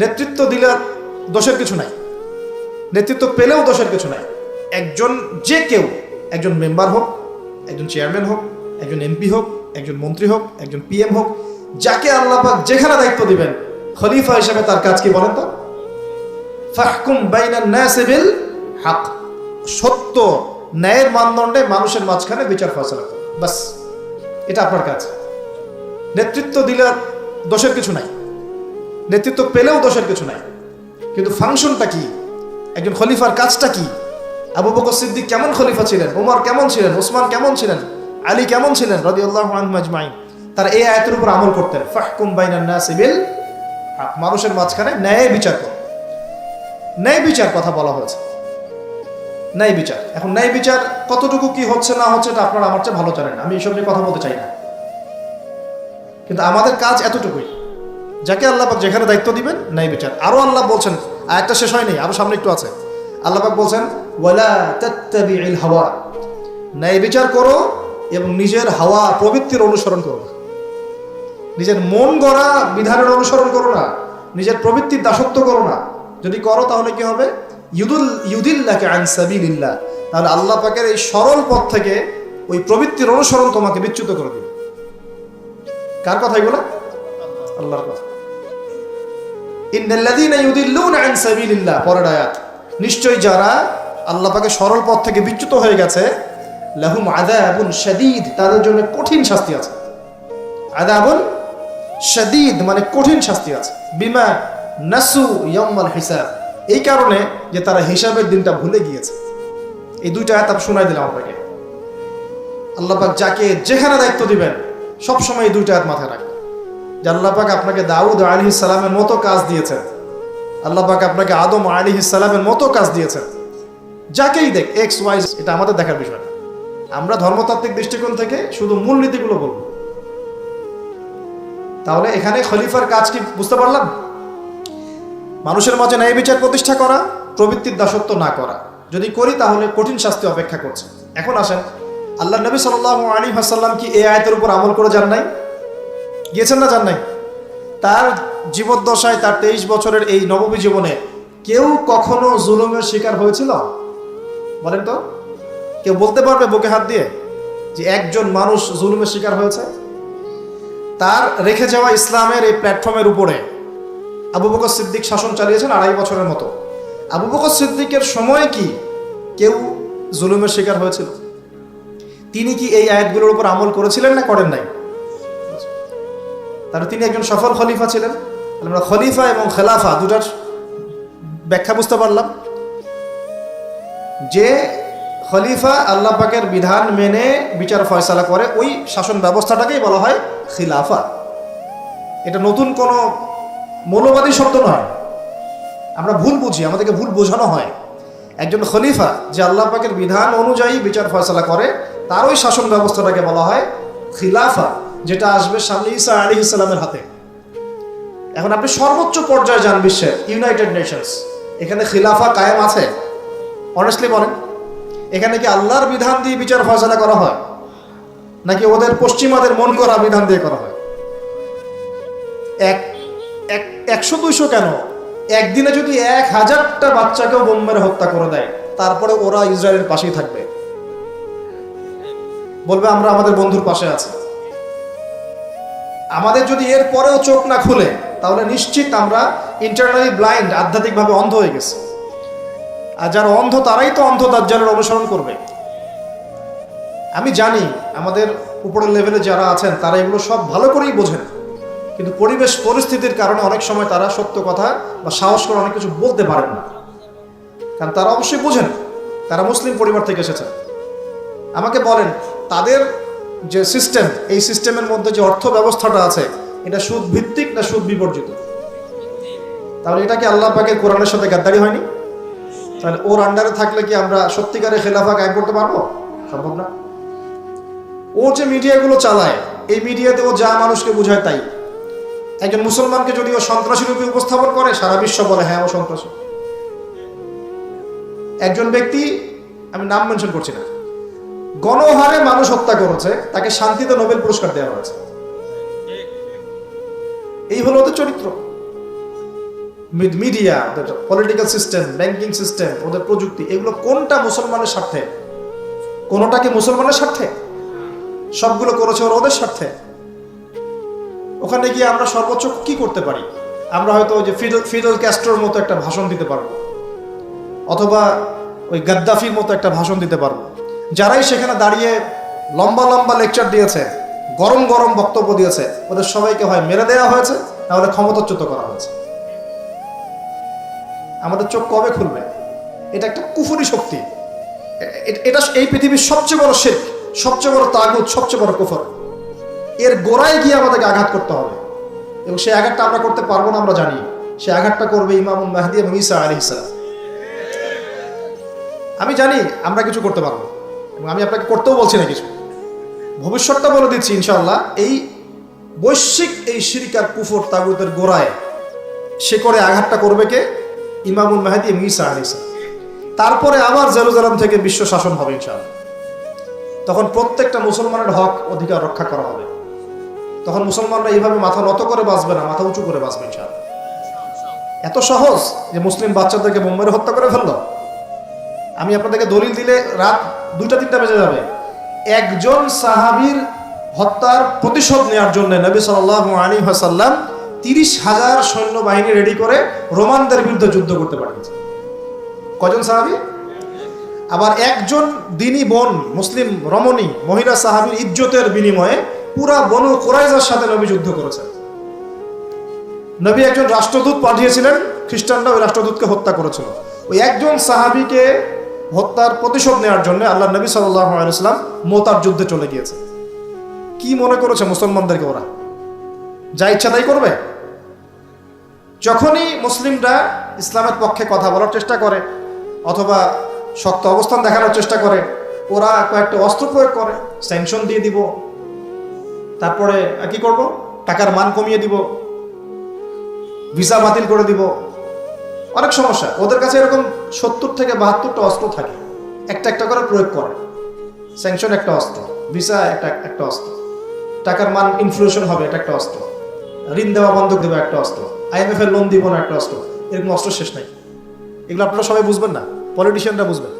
নেতৃত্ব দিলে দোষের কিছু নাই, নেতৃত্ব পেলেও দোষের কিছু নাই। একজন যে কেউ, একজন মেম্বার হোক, একজন চেয়ারম্যান হোক, একজন এমপি হোক, একজন মন্ত্রী হোক, একজন পিএম হোক, যাকে আল্লাহ পাক যেখানে দায়িত্ব দিবেন, খলিফা হিসেবে তার কাজ কি বলেন তো? ফাহকুম বাইনান নাসি বিল হক, সত্য ন্যায়ের মানদণ্ডে মানুষের মাঝখানে বিচার ফয়সালা করুন, বাস, এটা আপনার কাজ। নেতৃত্ব দিলে দোষের কিছু নাই, নেতৃত্ব পেলেও দোষের কিছু নাই, কিন্তু ফাংশনটা কি, একজন খলিফার কাজটা কি? আবু বকর সিদ্দিক কেমন খলিফা ছিলেন, ওমর কেমন ছিলেন, ওসমান কেমন ছিলেন, আলী কেমন ছিলেন রাদিয়াল্লাহু আনহুম আজমাইন? তারা এই আয়াতের উপর আমল করতেন, ফাহকুম বাইনান নাসি বিল হক, মানুষের মাঝখানে ন্যায় বিচার করুন। ন্যায় বিচার কথা বলা হয়েছে, ন্যায় বিচার। এখন ন্যায় বিচার কতটুকু কি হচ্ছে না হচ্ছে এটা আপনারা আমার চেয়ে ভালো জানেন, আমি এসব নিয়ে কথা বলতে চাই না, কিন্তু আমাদের কাজ এতটুকুই, যাকে আল্লাহ পাক যেখানে দায়িত্ব দিবেন ন্যায় বিচার। আরো আল্লাহ বলছেন, আয়াতটা শেষ হয়নি, আরো সামনে একটু আছে, আল্লাহ পাক বলছেন ওয়ালা তাত্তাবিউল হাওয়া, ন্যায় বিচার করো এবং নিজের হাওয়া প্রবৃত্তির অনুসরণ করো না, নিজের মন গড়া বিধানের অনুসরণ করো না, নিজের প্রবৃত্তির দাসত্ব করো না। যদি করো তাহলে কি হবে? ইউদিল্লাকা আন সাবিলিল্লাহ, তাহলে আল্লাহ পাকের এই সরল পথ থেকে ওই প্রবৃত্তির অনুসরণ তোমাকে বিচ্যুত করে দিবে। কার কথা এগুলো? আল্লাহর কথা। ইন্নাল্লাযীনা ইউদিল্লুনা আন সাবিলিল্লাহ, পরের আয়াত, নিশ্চয়ই যারা আল্লাহ পাকের সরল পথ থেকে বিচ্যুত হয়ে গেছে, লাহুম আযাবুন শাদীদ, তাদের জন্য কঠিন শাস্তি আছে। আযাবুন শাদীদ মানে কঠিন শাস্তি আছে। বিমা নাসু ইয়াউমাল হিসাব, এই কারণে যে তারা হিসাবের দিনটা ভুলে গিয়েছে। এই দুইটা আয়াত আমি শোনাই দিলাম আপনাকে। আল্লাহ পাক যাকে যেখানে দায়িত্ব দিবেন সব সময় এই দুইটা আয়াত মাথায় রাখবেন, যে আল্লাহ পাক আপনাকে দাউদ আলাইহিস সালামের মতো কাজ দিয়েছেন, আল্লাহ পাক আপনাকে আদম আলাইহিস সালামের মতো কাজ দিয়েছেন। যাকেই দেখ এক্স ওয়াই, এটা আমাদের দেখার বিষয় না, আমরা ধর্মতাত্ত্বিক দৃষ্টিকোণ থেকে শুধু মূলনীতিগুলো বলবো। তাহলে এখানে খলিফার কাজ কি বুঝতে পারলাম? মানুষের মাঝে ন্যায় বিচার প্রতিষ্ঠা করা, প্রবৃত্তির দাসত্ব না করা। যদি করি তাহলে কঠিন শাস্তি অপেক্ষা করছে। এখন আসেন, আল্লাহ নবী সাল্লাল্লাহু আলাইহি ওয়াসাল্লাম কি এই আয়াতের উপর আমল করে যান নাই? গিয়েছেন না যান নাই? তার জীবদ্দশায়, তার 23 বছরের এই নববী জীবনে কেউ কখনো জুলুমের শিকার হয়েছিল? বলেন তো, কেউ বলতে পারবে বুকে হাত দিয়ে যে একজন মানুষ জুলুমের শিকার হয়েছে? তার রেখে যাওয়া ইসলামের এই প্ল্যাটফর্মের উপরে আবু বকর সিদ্দিক শাসন চালিয়েছেন 2.5 বছরের মতো। আবু বকর সিদ্দিকের সময় কি কেউ জুলুমের শিকার হয়েছিল? তিনি কি এই আয়াতগুলোর উপর আমল করেছিলেন না করেন নাই? তাহলে তিনি একজন সফল খলিফা ছিলেন। আমরা খলিফা এবং খেলাফা দুটার ব্যাখ্যা বুঝতে পারলাম। যে খলিফা আল্লাহ পাকের বিধান মেনে বিচার ফয়সালা করে, ওই শাসন ব্যবস্থাটাকেই বলা হয় খিলাফা। এটা নতুন কোনো মৌলবাদী শব্দ নয়, আমরা ভুল বুঝি, আমাদেরকে ভুল বোঝানো হয়। একজন খলিফা যে আল্লাহ পাকের বিধান অনুযায়ী বিচার ফয়সালা করে, তার ওই শাসন ব্যবস্থাটাকে বলা হয় খিলাফা, যেটা আসবে সামনে ঈসা আলাইহিস সালামের হাতে। এখন আপনি সর্বোচ্চ পর্যায়ে যান বিশ্বের, ইউনাইটেড নেশনস, এখানে খিলাফা কায়েম আছে? অনেস্টলি বলেন, এখানে কি আল্লাহর বিধান দিয়ে বিচার ফয়সালা করা হয়, নাকি ওদের পশ্চিমাদের মন করা বিধান দিয়ে করা হয়? 100-200 কেন, একদিনে যদি 1000টা বাচ্চাকেও বোম মেরে হত্যা করে দেয়, তারপরে ওরা ইসরায়েলের পাশেই থাকবে, বলবে আমরা আমাদের বন্ধুর পাশে আছি। আমাদের যদি এর পরেও চোখ না খুলে, তাহলে নিশ্চিত আমরা ইন্টারনালি ব্লাইন্ড, আধ্যাত্মিকভাবে অন্ধ হয়ে গেছি। আর যারা অন্ধ তারাই তো অন্ধ দাজ্জালের অনুসরণ করবে। আমি জানি আমাদের উপরের লেভেলে যারা আছেন তারা এগুলো সব ভালো করেই বোঝেন, কিন্তু পরিবেশ পরিস্থিতির কারণে অনেক সময় তারা সত্য কথা বা সাহস করে অনেক কিছু বলতে পারেন না, কারণ তারা অবশ্যই বোঝেন, তারা মুসলিম পরিবার থেকে এসেছেন। আমাকে বলেন, তাদের যে সিস্টেম, এই সিস্টেমের মধ্যে যে অর্থ ব্যবস্থাটা আছে, এটা সুদ ভিত্তিক না সুদ বিবর্জিত? তাহলে এটা কি আল্লাহ পাকের কোরআনের সাথে গাদ্দারি হয়নি? তাহলে ওর আন্ডারে থাকলে কি আমরা সত্যিকারের খেলাফা কায়েম করতে পারবো? সম্ভব না। ও যে মিডিয়াগুলো চালায়, এই মিডিয়াতে ও যা মানুষকে বোঝায় তাই। একজন মুসলমানকে যদি ও সন্ত্রাসী রূপে উপস্থাপন করে, সারা বিশ্ব বলে হ্যাঁ ও সন্ত্রাসী। একজন ব্যক্তি, আমি নাম মেনশন করছি না, গণহারে মানুষ হত্যা করেছে, তাকে শান্তিতে নোবেল পুরস্কার দেওয়া হয়েছে। এই হলো ওদের চরিত্র। মিডিয়া, ওদের পলিটিক্যাল সিস্টেম, ব্যাংকিং সিস্টেম, ওদের প্রযুক্তি, এগুলো কোনটা মুসলমানের স্বার্থে? কোনোটা কি মুসলমানের স্বার্থে? সবগুলো করেছে ওরা ওদের স্বার্থে। ওখানে গিয়ে আমরা সর্বোচ্চ কি করতে পারি? আমরা হয়তো ওই যে ফিদেল ক্যাস্ট্রোর মতো একটা ভাষণ দিতে পারবো, অথবা ওই গাদ্দাফির মতো একটা ভাষণ দিতে পারবো। যারাই সেখানে দাঁড়িয়ে লম্বা লম্বা লেকচার দিয়েছে, গরম গরম বক্তব্য দিয়েছে, ওদের সবাইকে হয় মেরে দেওয়া হয়েছে, নাহলে ক্ষমতাচ্যুত করা হয়েছে। আমাদের চোখ কবে খুলবে? এটা একটা কুফরি শক্তি। এটা এই পৃথিবীর সবচেয়ে বড় শিরক, সবচেয়ে বড় তাগুত, সবচেয়ে বড় কুফর। এর গোড়ায় গিয়ে আমাদেরকে আঘাত করতে হবে, এবং সেই আঘাতটা আমরা করতে পারবো না, আমরা জানি। সেই আঘাতটা করবে ইমামুল মাহদী এবং ঈসা আলাইহিস সালাম। আমি জানি আমরা কিছু করতে পারবো, এবং আমি আপনাকে করতেও বলছি না কিছু, ভবিষ্যৎটা বলে দিচ্ছি ইনশাআল্লাহ। এই বৈশ্বিক এই শিরক আর কুফর তাগুতের গোড়ায় সে করে আঘাতটা করবে কে? ইমামুল মাহদী এবং ঈসা আলাইহিস সালাম। তারপরে আবার জেরুজালেম থেকে বিশ্ব শাসন হবে ইনশাআল্লাহ। তখন প্রত্যেকটা মুসলমানের হক অধিকার রক্ষা করা হবে। তখন মুসলমানরা এইভাবে মাথা নত করে বাঁচবে না, মাথা উঁচু করে বাঁচবে ইনশাআল্লাহ। এত সহজ যে মুসলিম বাচ্চাদেরকে বোম মেরে হত্যা করে ফেললো। আমি আপনাদেরকে দলিল দিলে রাত 2টা-3টা বেজে যাবে। একজন সাহাবীর হত্যার প্রতিশোধ নেওয়ার জন্য নবী সাল্লাল্লাহু আলাইহি ওয়াসাল্লাম 30,000 সৈন্যবাহিনী রেডি করে রোমানদের বিরুদ্ধে যুদ্ধ করতে পাঠিয়েছে। কজন সাহাবী? আবার একজন দিনী বোন, মুসলিম রমণী মহিলা সাহাবীর ইজ্জতের বিনিময়ে পুরা বনু কুরাইজার সাথে নবী যুদ্ধ করেছেন। নবী একজন রাষ্ট্রদূত পাঠিয়েছিলেন, খ্রিস্টানরা ওই রাষ্ট্রদূতকে হত্যা করেছিল। ওই একজন সাহাবীকে হত্যার প্রতিশোধ নেওয়ার জন্য আল্লাহ নবী সাল্লাল্লাহু আলাইহি ওয়াসাল্লাম মুতার যুদ্ধে চলে গিয়েছে। কি মনে করেছে মুসলমানদেরকে ওরা যা ইচ্ছা তাই করবে? যখনই মুসলিমরা ইসলামের পক্ষে কথা বলার চেষ্টা করে অথবা শক্ত অবস্থান দেখানোর চেষ্টা করে, ওরা কয়েকটা অস্ত্র প্রয়োগ করে, স্যাংশন দিয়ে দিব, তারপরে কি করব, টাকার মান কমিয়ে দিব, ভিসা বাতিল করে দিব। অনেক সমস্যা ওদের কাছে, এরকম 70 থেকে 72টা অস্ত্র থাকে, একটা একটা করে প্রয়োগ করে। স্যাংশন একটা অস্ত্র, ভিসা একটা অস্ত্র, টাকার মান ইনফ্লেশন হবে এটা একটা অস্ত্র, ঋণ দেওয়া বন্ধক দেবে একটা অস্ত্র, IMF এর লোন দিব না একটা অস্ত্র। এরকম অস্ত্র শেষ নাই। এগুলো আপনারা সবাই বুঝবেন না, পলিটিশিয়ানরা বুঝবেন।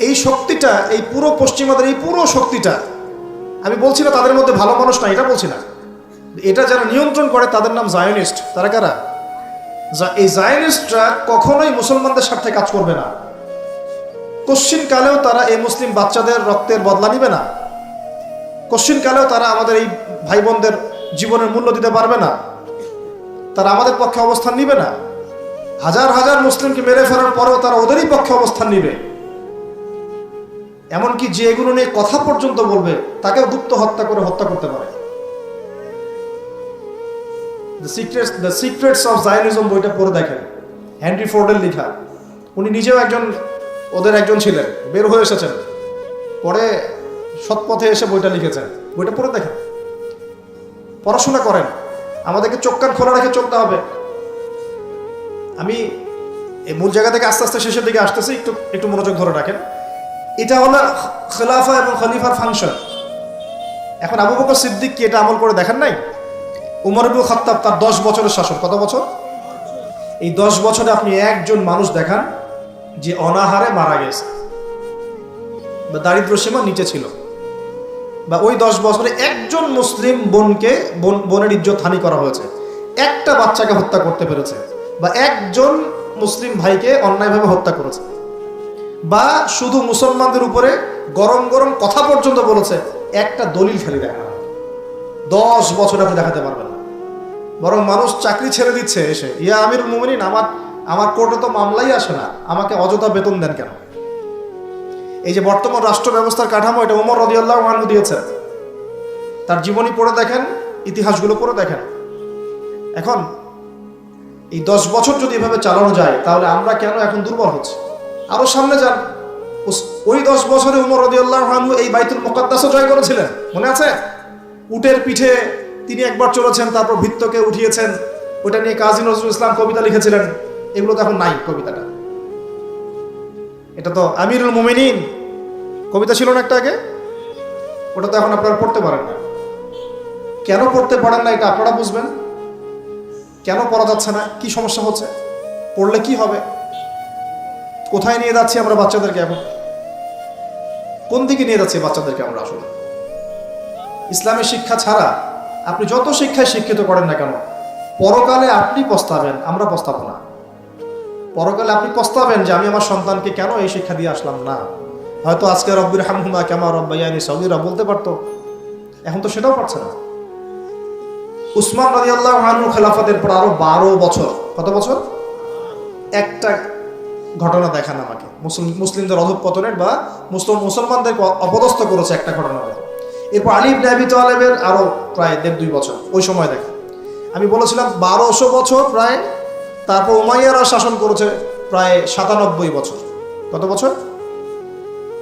এই শক্তিটা, এই পুরো পশ্চিমাদের এই পুরো শক্তিটা, আমি বলছি না তাদের মধ্যে ভালো মানুষ না, এটা বলছি না। এটা যারা নিয়ন্ত্রণ করে তাদের নাম জায়নিস্ট। তারা কারা? এই জায়নিস্টরা কখনোই মুসলমানদের স্বার্থে কাজ করবে না। কশ্চিন কালেও তারা এই মুসলিম বাচ্চাদের রক্তের বদলা নিবে না। কশ্চিন কালেও তারা আমাদের এই ভাই বোনদের জীবনের মূল্য দিতে পারবে না। তারা আমাদের পক্ষে অবস্থান নিবে না। হাজার হাজার মুসলিমকে মেরে ফেলার পরেও তারা ওদেরই পক্ষে অবস্থান নিবে। এমনকি যে এগুলো নিয়ে কথা পর্যন্ত বলবে তাকেও গুপ্ত হত্যা করে হত্যা করতে পারে। দ্য সিক্রেটস অফ জায়নিজম বইটা পড়ে দেখেন, হেনরি ফোর্ডের লেখা। উনি নিজেও ওদের একজন ছিলেন, বের হয়ে এসেছেন, পরে সৎপথে এসে বইটা লিখেছেন। বইটা পড়ে দেখেন, পড়াশোনা করেন। আমাদেরকে চোখ কান খোলা রেখে চলতে হবে। আমি এই মূল জায়গা থেকে আস্তে আস্তে শেষের দিকে আসতেছি, একটু মনোযোগ ধরে রাখেন। এটা হলো খেলাফা এবং খলিফার ফাংশন। এখন আবু বকর সিদ্দিক কি এটা আমল করে দেখেন নাই? উমর ইবনে খাত্তাব, তার 10 বছরের শাসন। কত বছর? এই 10 বছরে আপনি একজন মানুষ দেখান যে অনাহারে মারা গেছে বা দারিদ্র সীমার নিচে ছিল, বা ওই 10 বছরে একজন মুসলিম বোনের ইজ্জত হানি করা হয়েছে, একটা বাচ্চাকে হত্যা করতে পেরেছে, বা একজন মুসলিম ভাইকে অন্যায়ভাবে হত্যা করেছে, বা শুধু মুসলমানদের উপরে গরম গরম কথা পর্যন্ত বলেছে, একটা দলিল খালি দেখা। 10 বছর আপনি দেখাতে পারবেন না। বরং মানুষ চাকরি ছেড়ে দিচ্ছে এসে, ইয়া আমিরুল মুমিনিন, আমার কোর্টে তো মামলাই আসে না, আমাকে অযথা বেতন দেন কেন? এই যে বর্তমান রাষ্ট্র ব্যবস্থার কাঠামো, এটা ওমর রাদিয়াল্লাহু আনহু দিয়েছে। তার জীবনী পড়ে দেখেন, ইতিহাসগুলো পড়ে দেখেন। এখন এই 10 বছর যদি এভাবে চালানো যায়, তাহলে আমরা কেন এখন দুর্বল হচ্ছে? আরো সামনে যান, ওই 10 বছরে ওমর রাদিয়াল্লাহু আনহু এই বাইতুল মুকাদ্দাসও জয় করেছিলেন, মনে আছে? উটের পিঠে তিনি একবার চলেছেন, তারপর ভিত্তকে উঠিয়েছেন। ওটা নিয়ে কাজী নজরুল ইসলাম কবিতা লিখেছিলেন। এগুলো তো এখন নাই। কবিতাটা, এটা তো আমিরুল মুমিনিন কবিতা ছিল না একটা আগে, ওটা তো এখন আপনারা পড়তে পারেন না। কেন পড়তে পারেন না এটা আপনারা বুঝবেন। কেন পড়া যাচ্ছে না? কি সমস্যা হচ্ছে? পড়লে কি হবে? কোথায় নিয়ে যাচ্ছি আমরা বাচ্চাদেরকে? এখন কোন দিকে নিয়ে যাচ্ছি বাচ্চাদেরকে আমরা? আসলে ইসলামের শিক্ষা ছাড়া আপনি যত শিক্ষায় শিক্ষিত করেন না কেন, পরকালে আপনি পস্তাবেন, আমরা পস্তাবো না। পরকালে আপনি পস্তাবেন যে আমি আমার সন্তানকে কেন এই শিক্ষা দিয়ে আসলাম না। হয়তো আজকে রব্বির হামহুমা কামা রব্বায়ানি সগীরা বলতে পারতো, এখন তো সেটাও পারছে না। উসমান রাদিয়াল্লাহু আনহু খেলাফতের পর আরো 12 বছর, কত বছর? একটা ঘটনা দেখান আমাকে মুসলিমদের অধঃপতনের বা মুসলমানদেরকে অপদস্থ করেছে একটা ঘটনা দেখো। এরপর আলী ইবনে আবি তালেবের আরো প্রায় 1.5-2 বছর, ওই সময় দেখেন। আমি বলেছিলাম 1200 বছর প্রায়। তারপর উমাইয়ারা শাসন করেছে প্রায় 97 বছর। কত বছর?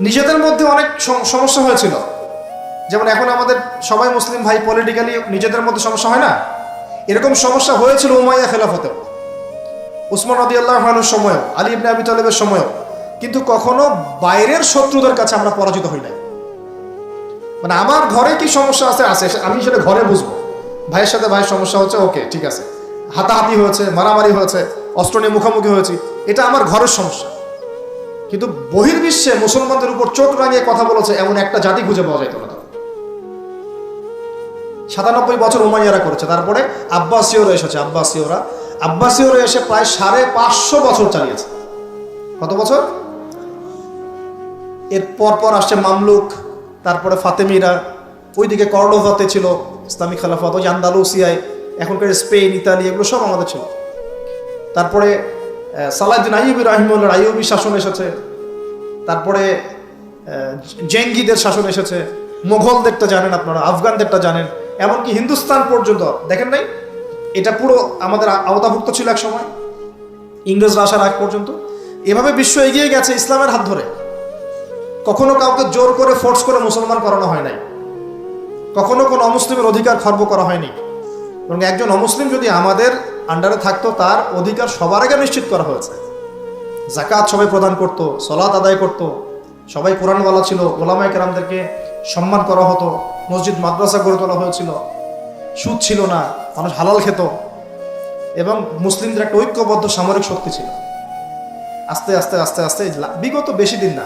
নিজেদের মধ্যে অনেক সমস্যা হয়েছিল। যেমন এখন আমাদের সবাই মুসলিম ভাই, পলিটিক্যালি নিজেদের মধ্যে সমস্যা হয় না? এরকম সমস্যা হয়েছিল উমাইয়া খেলাফতেও, উসমান রাদিয়াল্লাহু আনহুর সময়ও, আলী ইবনে আবি তালেবের সময়ও। কিন্তু কখনো বাইরের শত্রুদের কাছে আমরা পরাজিত হই নাই। মানে আমার ঘরে কি সমস্যা আছে, আমি সেটা ঘরে বুঝবো। ভাইয়ের সাথে ভাইয়ের সমস্যা হচ্ছে, ওকে ঠিক আছে, হাতাহাতি হয়েছে, মারামারি হয়েছে, অস্ত্র নিয়ে মুখোমুখি হয়েছি, এটা আমার ঘরের সমস্যা। কিন্তু বহির্বিশ্বে মুসলমানদের উপর চোখ রাঙিয়ে কথা বলেছে এমন একটা জাতি খুঁজে পাওয়া যেত না। 97 বছর উমাইয়ারা করেছে। তারপরে আব্বাসীয়রা এসেছে, আব্বাসীয়রা এসে প্রায় 550 বছর চালিয়েছে। কত বছর? এর পর আসছে মামলুক, তারপরে ফাতেমিরা, ওইদিকে কর্ডোভাতে ছিল ইসলামিক খেলাফত, ওই আন্দালুসিয়ায়, এখনকার স্পেন, ইতালি, এগুলো সব আমাদের ছিল। তারপরে সালাহউদ্দিন আইয়ুবী রাহিমাহুল্লাহর আইয়ুবী শাসন এসেছে। তারপরে জেঙ্গিদের শাসন এসেছে। মোগলদেরটা জানেন আপনারা, আফগানদেরটা জানেন, এমনকি হিন্দুস্তান পর্যন্ত দেখেন নাই? এটা পুরো আমাদের আওতাভুক্ত ছিল এক সময়, ইংরেজরা আসার আগ পর্যন্ত। এভাবে বিশ্ব এগিয়ে গেছে ইসলামের হাত ধরে। কখনো কাউকে জোর করে ফোর্স করে মুসলমান করানো হয় নাই, কখনো কোনো অমুসলিমের অধিকার খর্ব করা হয়নি। এবং একজন অমুসলিম যদি আমাদের আন্ডারে থাকতো, তার অধিকার সবার আগে নিশ্চিত করা হয়েছে। যাকাত সবাই প্রদান করত, সালাত আদায় করত, সবাই কোরআনওয়ালা ছিল, ওলামায়ে কেরামদেরকে সম্মান করা হতো, মসজিদ মাদ্রাসা গড়ে তোলা হয়েছিল, সুদ ছিল না, মানুষ হালাল খেত, এবং মুসলিমদের একটা ঐক্যবদ্ধ সামরিক শক্তি ছিল। আস্তে আস্তে আস্তে আস্তে বিগত বেশি দিন না,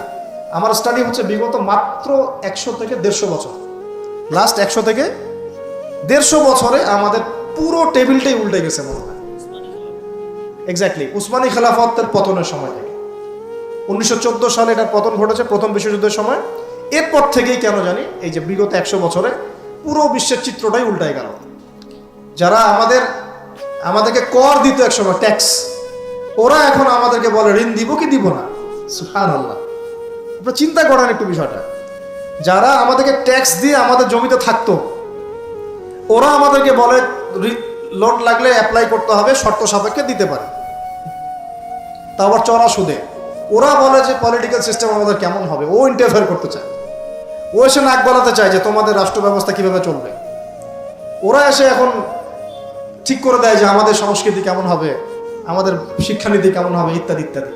আমার স্টাডি হচ্ছে বিগত মাত্র 100 থেকে 150 বছর, লাস্ট 100 থেকে 150 বছরে আমাদের পুরো টেবিলটাই উল্টে গেছে মনে হয়। এক্স্যাক্টলি উসমানী খেলাফতের পতনের সময় থেকে 1914 সালে এটার পতন ঘটেছে, প্রথম বিশ্বযুদ্ধের সময়। এরপর থেকেই কেন জানি এই যে বিগত 100 বছরে পুরো বিশ্বের চিত্রটাই উল্টায় গেল। যারা আমাদেরকে কর দিত একসময়, ট্যাক্স, ওরা এখন আমাদেরকে বলে ঋণ দিব কি দিব না। সুবহানাল্লাহ, আপনারা চিন্তা করেন একটু বিষয়টা। যারা আমাদেরকে ট্যাক্স দিয়ে আমাদের জমিতে থাকতো, ওরা আমাদেরকে বলে লোন লাগলে অ্যাপ্লাই করতে হবে, শর্ত সাপেক্ষে দিতে পারে, তা আবার চড়া সুদে। ওরা বলে যে পলিটিক্যাল সিস্টেম আমাদের কেমন হবে, ও ইন্টারফেয়ার করতে চায়, ও এসে নাক গলাতে চায় যে তোমাদের রাষ্ট্র ব্যবস্থা কিভাবে চলবে। ওরা এসে এখন ঠিক করে দেয় যে আমাদের সংস্কৃতি কেমন হবে, আমাদের শিক্ষানীতি কেমন হবে, ইত্যাদি ইত্যাদি।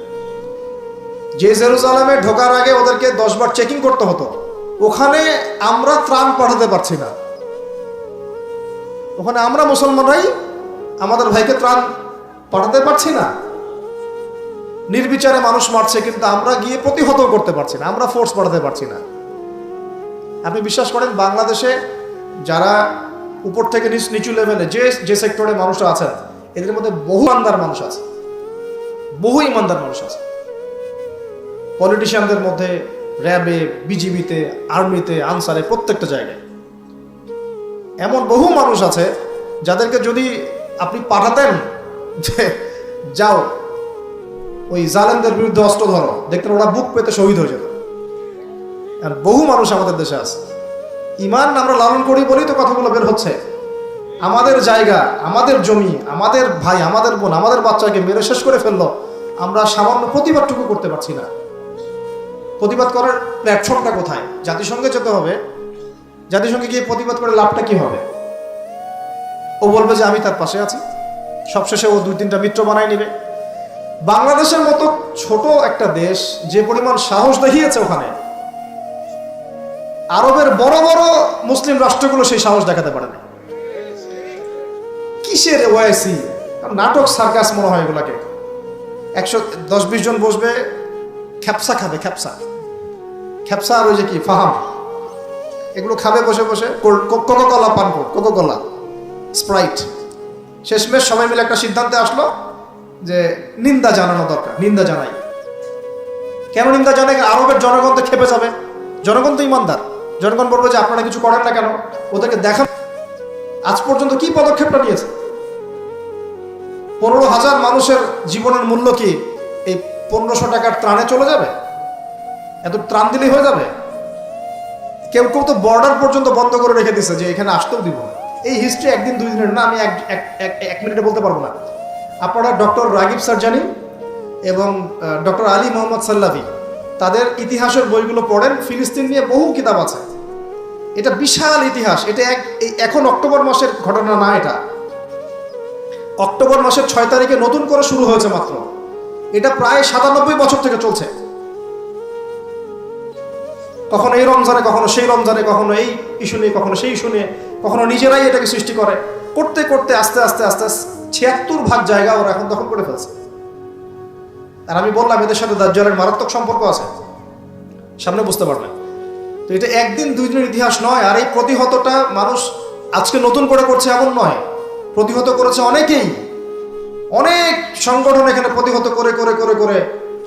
যে জেরুজালেমে ঢোকার আগে ওদেরকে 10 বার চেকিং করতে হতো, ওখানে আমরা ত্রাণ পাঠাতে পারছি না। ওখানে আমরা মুসলমানরাই আমাদের ভাইকে ত্রাণ পাঠাতে পারছি না। নির্বিচারে মানুষ মারছে, কিন্তু আমরা গিয়ে প্রতিহত করতে পারছি না, আমরা ফোর্স পাঠাতে পারছি না। আপনি বিশ্বাস করেন, বাংলাদেশে যারা উপর থেকে নিচু লেভেলে যে সেক্টরে মানুষরা আছেন, এদের মধ্যে বহু ইমানদার মানুষ আছে, বহু ইমানদার মানুষ আছে। পলিটিশিয়ানদের মধ্যে, র্যাবে, বিজিবিতে, আর্মিতে, আনসারে, প্রত্যেকটা জায়গায় এমন বহু মানুষ আছে যাদেরকে যদি আপনি পাঠাতেন যে যাও ওই জালেমদের বিরুদ্ধে অস্ত্র ধরো, দেখতেন ওরা বুক পেতে শহীদ হয়ে যেত। আর বহু মানুষ আমাদের দেশে আছে, ইমান আমরা লালন করি বলেই তো কথাগুলো বের হচ্ছে। আমাদের জায়গা, আমাদের জমি, আমাদের ভাই, আমাদের বোন, আমাদের বাচ্চাকে মেরে শেষ করে ফেললো, আমরা সামান্য প্রতিবাদটুকু করতে পারছি না। প্রতিবাদ করার প্ল্যাটফর্মটা কোথায়? জাতিসংঘে যেতে হবে। জাতিসংঘে গিয়ে প্রতিবাদ করে লাভটা কি হবে? ও বলবে যে আমি তার পাশে আছি, সবশেষে ও 2-3টা মিত্র বানায় নিবে। বাংলাদেশের মতো ছোট একটা দেশ যে পরিমাণ সাহস দেখিয়েছে, ওখানে আরবের বড় বড় মুসলিম রাষ্ট্রগুলো সেই সাহস দেখাতে পারে না। কিসের ওআইসি, নাটক সার্কাস মনে হয় এগুলাকে। 110-20 জন বসবে, খ্যাপসা খাবে, খ্যাপসা আর ওই যে কি ফাহাম, এগুলো খাবে বসে বসে, কোকোকোলা পান করবে, কোকোকোলা, স্প্রাইট। শেষমেশ সবাই মিলে একটা সিদ্ধান্তে আসলো যে নিন্দা জানানো দরকার, নিন্দা জানাই। কেন নিন্দা জানাই? আরবের জনগণ তো খেপে যাবে, জনগণ তো ইমানদার, জনগণ বলবে যে আপনারা কিছু করেন না কেন, ওদেরকে দেখান আজ পর্যন্ত কি পদক্ষেপটা নিয়েছে। 15,000 মানুষের জীবনের মূল্য কি এই 1500 টাকার ত্রাণে চলে যাবে? এত ত্রাণ দিলেই হয়ে যাবে? কেউ কেউ তো বর্ডার পর্যন্ত বন্ধ করে রেখে দিচ্ছে যে এখানে আসতেও দিব না। এই হিস্ট্রি একদিন 2 দিনের না, আমি এক মিনিটে বলতে পারবো না। আপনারা ডক্টর রাগিব সারজানি এবং ডক্টর আলী মোহাম্মদ সাল্লাভি তাদের ইতিহাসের বইগুলো পড়েন, ফিলিস্তিন নিয়ে বহু কিতাব আছে। এটা বিশাল ইতিহাস। এটা এখন অক্টোবর মাসের ঘটনা না, এটা অক্টোবর মাসের 6 তারিখে নতুন করে শুরু হয়েছে মাত্র। এটা প্রায় 97 বছর থেকে চলছে। কখনো এই রমজানে, কখনো সেই রমজানে, কখনো এই ইস্যু নিয়ে, কখনো সেই ইস্যু নিয়ে, কখনো নিজেরাই এটাকে সৃষ্টি করে, করতে করতে আস্তে আস্তে আস্তে 76 ভাগ জায়গা ওরা এখন দখল করে ফেলছে। আর আমি বললাম এদের সাথে দাজ্জালের মারাত্মক সম্পর্ক আছে, সামনে বুঝতে পারবেন। তো এটা একদিন 2 দিনের ইতিহাস নয়। আর এই প্রতিহতটা মানুষ আজকে নতুন করে করছে এমন নয়, প্রতিহত করেছে অনেকেই, অনেক সংগঠন এখানে প্রতিহত করে করে করে করে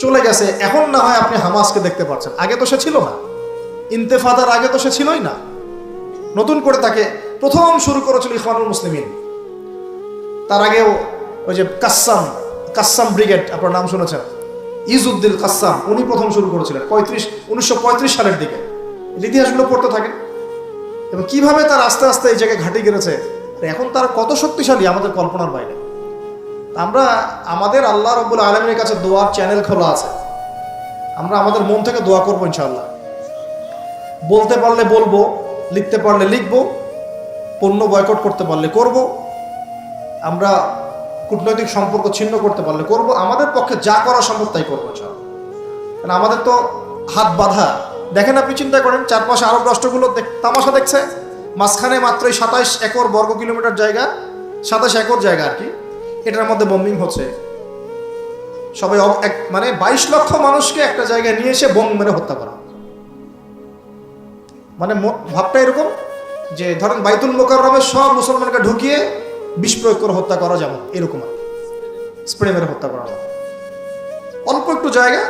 চলে গেছে। এখন না হয় আপনি হামাসকে দেখতে পাচ্ছেন, আগে তো সে ছিল না। ইন্তেফাদার আগে তো সে ছিলই না, নতুন করে তাকে প্রথম শুরু করেছিল ইখওয়ানুল মুসলিমিন। তার আগেও ওই যে কাসসাম ব্রিগেড, আপনার নাম শুনেছেন, ইজউদ্দিন কাসসাম, উনি প্রথম শুরু করেছিলেন 1935 সালের দিকে। ইতিহাসগুলো পড়তে থাকেন এবং কিভাবে তার আস্তে আস্তে এই জায়গায় ঘাঁটি গেড়েছে। এখন তারা কত শক্তিশালী আমাদের কল্পনার বাইরে। আমরা আমাদের আল্লাহ রাব্বুল আলামিনের কাছে দোয়ার চ্যানেল খোলা আছে, আমরা আমাদের মন থেকে দোয়া করবো ইনশাআল্লাহ। বলতে পারলে বলবো, লিখতে পারলে লিখবো, পণ্য বয়কট করতে পারলে করব, আমরা কূটনৈতিক সম্পর্ক ছিন্ন করতে পারলে করব, আমাদের পক্ষে যা করা সম্ভব তাই করবো ইনশাআল্লাহ। কারণ আমাদের তো হাত বাঁধা। দেখেন, আপনি চিন্তা করেন, চারপাশে আরব রাষ্ট্রগুলো তামাশা দেখছে, মাঝখানে মাত্রই 27 একর বর্গ কিলোমিটার জায়গা, 27 একর জায়গা আর কি, এটার মধ্যে বোম্বিং হচ্ছে। সবাই মানে 22 লক্ষ মানুষকে একটা জায়গায় নিয়ে এসে বোম মেরে হত্যা করা। মানে ভাবটা এরকম যে ধরেন বাইতুল মোকাররমে সব মুসলমানকে ঢুকিয়ে বিষ প্রয়োগ করে হত্যা করা, যেমন এরকম স্প্রে মেরে হত্যা করা। অল্প একটু জায়গা,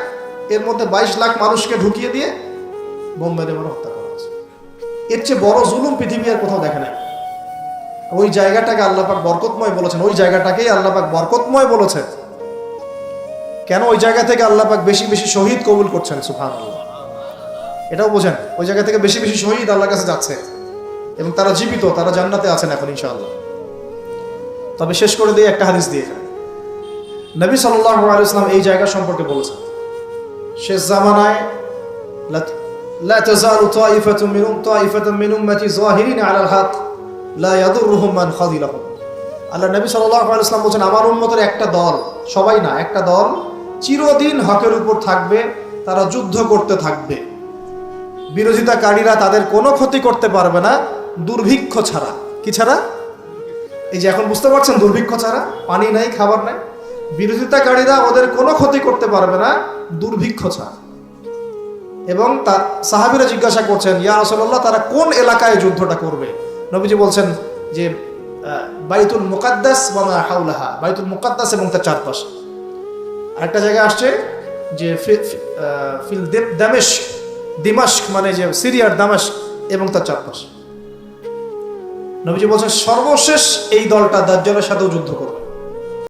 এর মধ্যে 22 লাখ মানুষকে ঢুকিয়ে দিয়ে বোম মেরে মেরে হত্যা করা হচ্ছে। এর চেয়ে বড় জুলুম পৃথিবী আর কোথাও দেখে নাই। ওই জায়গাটাকে আল্লাহ পাক বরকতময় বলেছেন, ওই জায়গাটাকেই আল্লাহ পাক বরকতময় বলেছেন। কেন? ওই জায়গা থেকে আল্লাহ পাক বেশি বেশি শহীদ কবুল করছেন, সুবহানাল্লাহ। এটাও বোঝেন, ওই জায়গা থেকে বেশি বেশি শহীদ আল্লাহর কাছে যাচ্ছে এবং তারা জীবিত, তারা জান্নাতে আছেন এখন ইনশাআল্লাহ। তবে শেষ করে দিয়ে একটা হাদিস দিয়ে যায়, নবী সাল্লাল্লাহু আলাইহি ওয়াসাল্লাম এই জায়গা সম্পর্কে বলেছেন, শেষ জামানায় লা তাযালু তাইফাতুন মিন উম্মতি যাহিরিন আলাল হক লা ইয়াদুররুহুম মান খাযিলাহুম। আল্লাহ নবী সাল্লাল্লাহু আলাইহি ওয়াসাল্লাম বলেছেন, আমার উম্মতের একটা দল, সবাই না, একটা দল চিরদিন হকের উপর থাকবে, তারা যুদ্ধ করতে থাকবে, বিরোধিতাকারীরা তাদের কোনো ক্ষতি করতে পারবে না দুর্ভিক্ষ ছাড়া। কি ছাড়া? এই যে এখন বুঝতে পারছেন, দুর্ভিক্ষ ছাড়া, পানি নাই, খাবার নাই। বিরোধিতাকারীরা ওদের কোনো ক্ষতি করতে পারবে না দুর্ভিক্ষ ছাড়া। এবং তার সাহাবীরা জিজ্ঞাসা করছেন, ইয়া রাসূলুল্লাহ, তারা কোন এলাকায় যুদ্ধটা করবে? নবীজি বলছেন যে বাইতুল মুকাদ্দাস ওয়া মা হাওলাহা, বাইতুল মুকাদ্দাস এবং তার চারপাশে। আরেকটা জায়গা আসছে যে ফিল দিমাশক, মানে যে সিরিয়ার দামেস্ক এবং তার চারপাশে। নবীজি বলছেন সর্বশেষ এই দলটা দাজ্জালের সাথেও যুদ্ধ করবে।